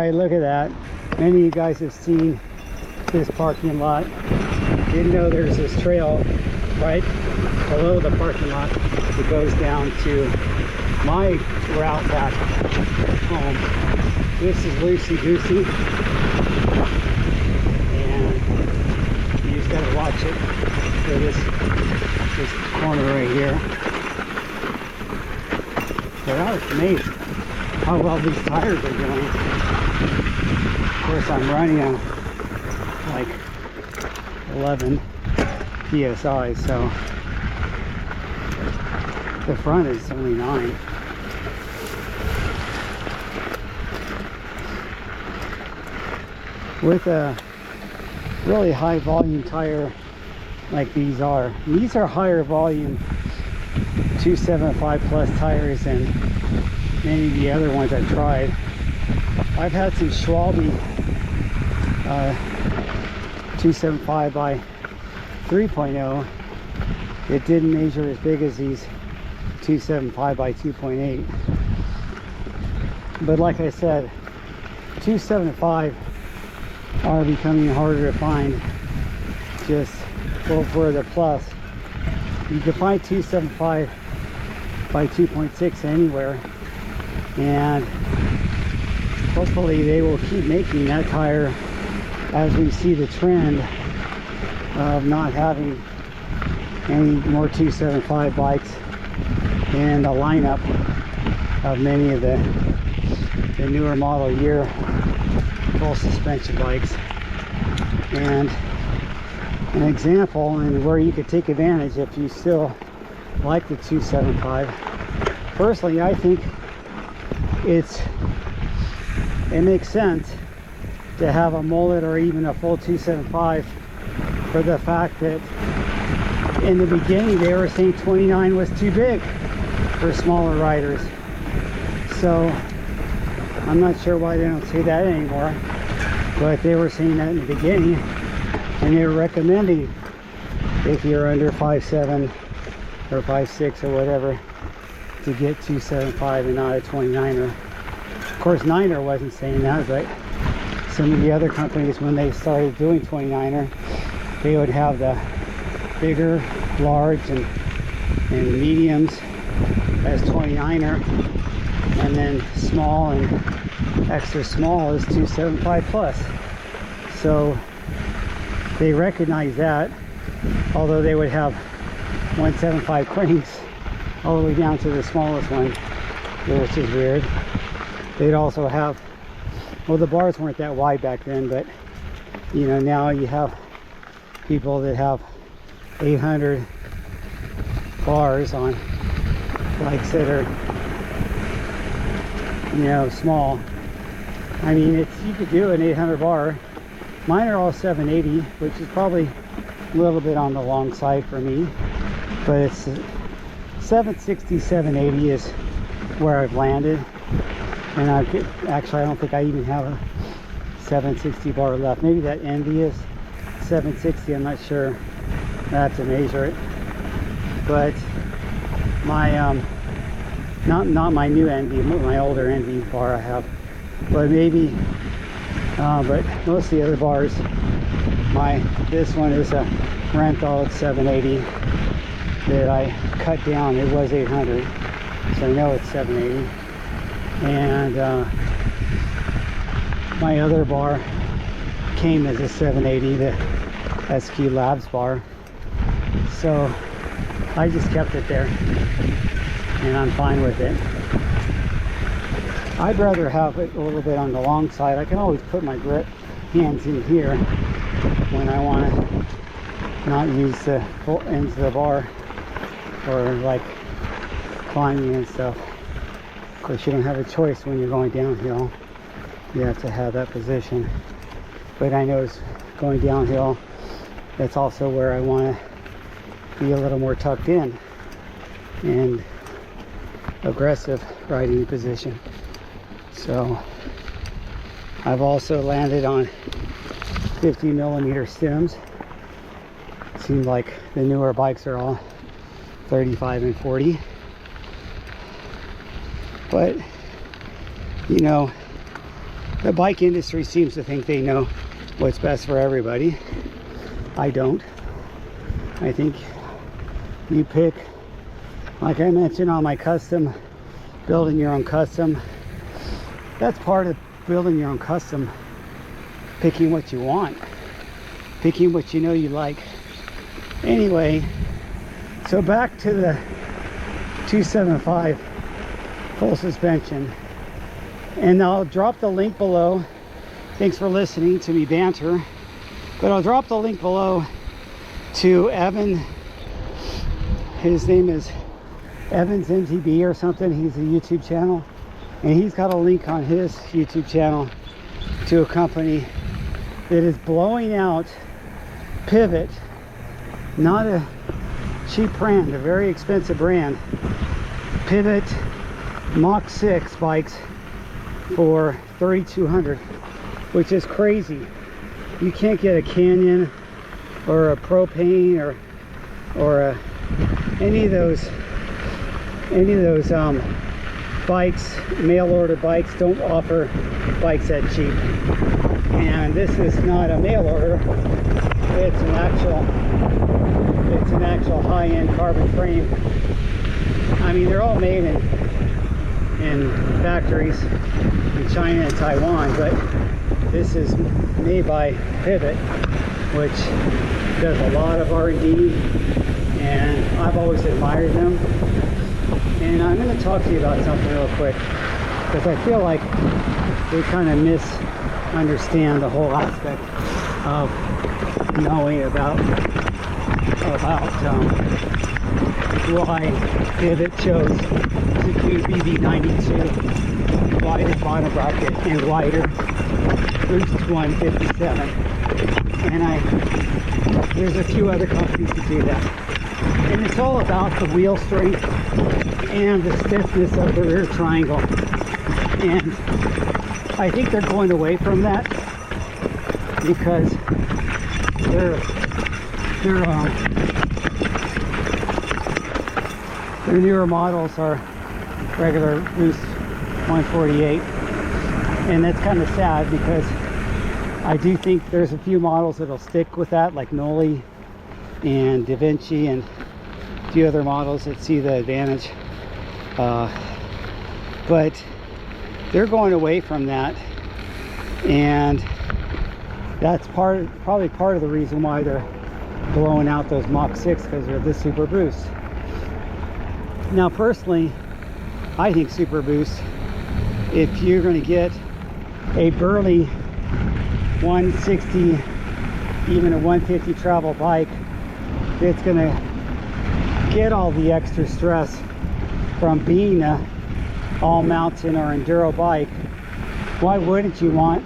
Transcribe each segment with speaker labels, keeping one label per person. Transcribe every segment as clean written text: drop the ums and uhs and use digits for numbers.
Speaker 1: right, look at that. Many of you guys have seen this parking lot. Didn't know there's this trail right below the parking lot that goes down to my route back home. This is loosey goosey, and you just gotta watch it for this corner right here. But I was amazed how well these tires are doing. Of course, I'm running on like 11 psi, so the front is only 9. With a really high volume tire like these are. These are higher volume 275 plus tires than many of the other ones I've tried. I've had some Schwalbe 275 by 3.0. It didn't measure as big as these 275 by 2.8. But like I said, 275 are becoming harder to find. Just go for the plus. You can find 275 by 2.6 anywhere, and hopefully they will keep making that tire as we see the trend of not having any more 275 bikes in the lineup of many of the newer model year full suspension bikes. And an example and where you could take advantage if you still like the 275. Personally, I think it makes sense to have a mullet or even a full 275 for the fact that in the beginning they were saying 29 was too big for smaller riders. So I'm not sure why they don't say that anymore, but they were saying that in the beginning, and they were recommending if you're under 5'7" or 5'6" or whatever to get 275 and not a 29er. Of course, 9er wasn't saying that, but some of the other companies, when they started doing 29er, they would have the bigger, large, and mediums as 29er, and then small and extra small is 275 plus. So they recognize that, although they would have 175 cranks all the way down to the smallest one, which is weird. They'd also have, well, the bars weren't that wide back then, but you know, now you have people that have 800 bars on bikes that are, you know, small. I mean, you could do an 800 bar. Mine are all 780, which is probably a little bit on the long side for me, but it's 760, 780 is where I've landed. And actually, I don't think I even have a 760 bar left. Maybe that Envy is 760, I'm not sure. I have to measure it. But my not my new Envy, my older Envy bar I have, but maybe but most of the other bars, this one is a rental at 780 that I cut down. It was 800, so I know it's 780. And my other bar came as a 780, the SQ Labs bar, so I just kept it there and I'm fine with it. I'd rather have it a little bit on the long side. I can always put my grip hands in here when I want to not use the full ends of the bar for like climbing and stuff. Of course, you don't have a choice when you're going downhill. You have to have that position. But I know it's going downhill, that's also where I want to be a little more tucked in and aggressive riding position. So I've also landed on 50mm stems. It seems like the newer bikes are all 35 and 40. But you know, The bike industry seems to think they know what's best for everybody. I don't. I think you pick, like I mentioned on my custom, building your own custom. That's part of building your own custom, picking what you want, picking what you know you like. Anyway, so back to the 275 full suspension. And I'll drop the link below. Thanks for listening to me banter. But I'll drop the link below to Evan. His name is Evan's MTB or something. He's a YouTube channel. And he's got a link on his YouTube channel to a company that is blowing out Pivot. Not a cheap brand, a very expensive brand. Pivot Mach 6 bikes for $3,200, which is crazy. You can't get a Canyon or a Propane or any of those bikes. Mail order bikes don't offer bikes that cheap. And this is not a mail order. It's an actual high-end carbon frame. I mean, they're all made in factories in China and Taiwan, but this is made by Pivot, which does a lot of R&D, and I've always admired them. And I'm going to talk to you about something real quick, because I feel like they kind of misunderstand the whole aspect of knowing about why Pivot chose to do BB92 wider bottom bracket and wider Boost147. And there's a few other companies that do that. And it's all about the wheel strength and the stiffness of the rear triangle. And I think they're going away from that because their newer models are regular Boost 148, and that's kind of sad because I do think there's a few models that'll stick with that, like Noli and Da Vinci and a few other models that see the advantage, but they're going away from that, and that's probably part of the reason why they're blowing out those Mach 6, because they're the Super Boost. Now personally, I think Super Boost, if you're going to get a burly 160, even a 150 travel bike that's going to get all the extra stress from being a all mountain or enduro bike, why wouldn't you want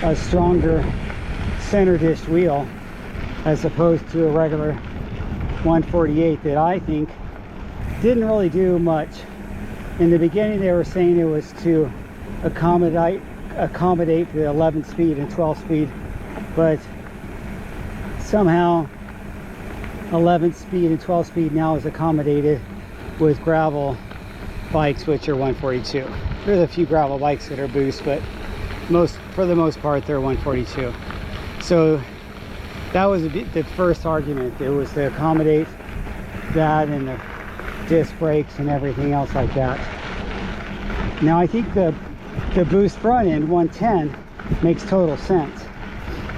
Speaker 1: a stronger center dished wheel as opposed to a regular 148 that I think didn't really do much. In the beginning they were saying it was to accommodate the 11 speed and 12 speed, but somehow 11 speed and 12 speed now is accommodated with gravel bikes, which are 142. There's a few gravel bikes that are Boost, but for the most part they're 142. So that was the first argument. It was to accommodate that and the disc brakes and everything else like that. Now I think the Boost front end 110 makes total sense,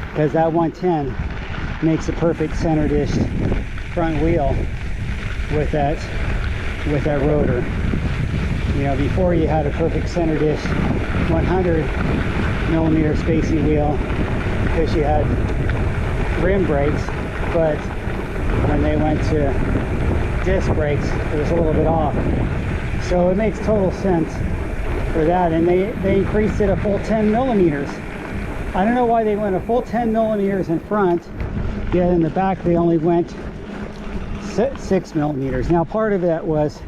Speaker 1: because that 110 makes a perfect center dished front wheel with that rotor. You know, before you had a perfect center dished 100 millimeter spacing wheel because you had rim brakes, but when they went to disc brakes it was a little bit off. So it makes total sense for that, and they increased it a full 10 millimeters. I don't know why they went a full 10 millimeters in front, yet in the back they only went 6 millimeters. Now part of that was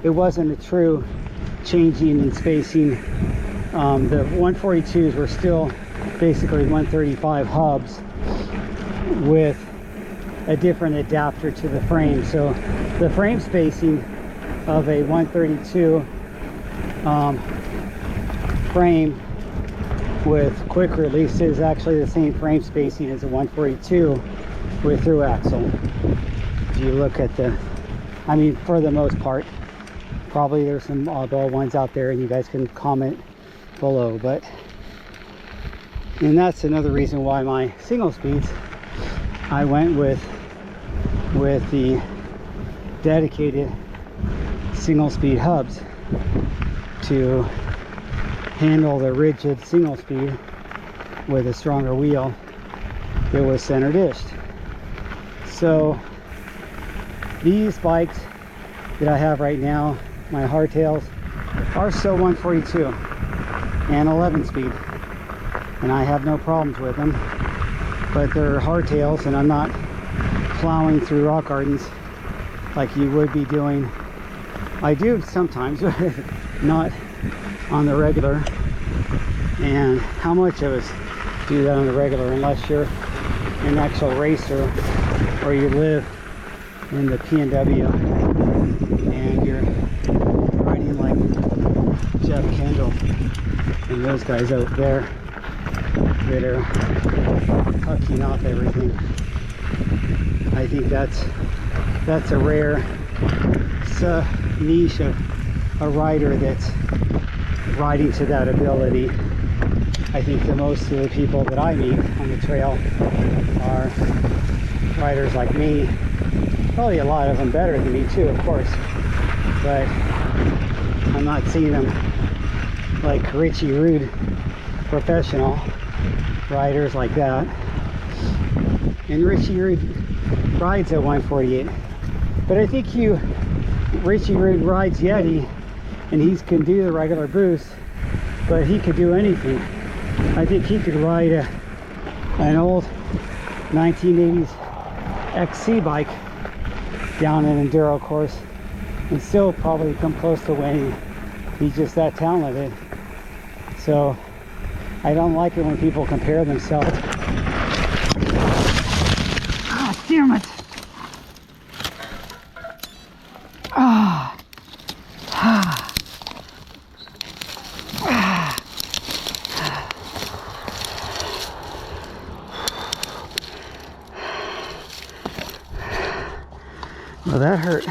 Speaker 1: it wasn't a true changing in spacing. The 142s were still basically 135 hubs with a different adapter to the frame. So the frame spacing of a 132 frame with quick release is actually the same frame spacing as a 142 with through axle. If you look at the, I mean, for the most part, probably there's some oddball ones out there and you guys can comment below, but, and that's another reason why my single speeds, I went with the dedicated single speed hubs to handle the rigid single speed with a stronger wheel. It was center dished. So these bikes that I have right now, my hardtails, are still 142 and 11 speed, and I have no problems with them. But they're hardtails, and I'm not plowing through rock gardens like you would be doing. I do sometimes, not on the regular. And how much of us do that on the regular, unless you're an actual racer or you live in the PNW and you're riding like Jeff Kendall and those guys out there that are hucking off everything. I think that's a rare niche of a rider that's riding to that ability. I think the most of the people that I meet on the trail are riders like me. Probably a lot of them better than me too, of course, but I'm not seeing them like Richie Rude professional riders like that. And Richie Rude rides at 148, but I think Richie Rude rides Yeti, and he can do the regular boost, but he could do anything. I think he could ride an old 1980s XC bike down an enduro course and still probably come close to winning. He's just that talented. So I don't like it when people compare themselves. Ah, damn it. Ah. Ah. Well, that hurt.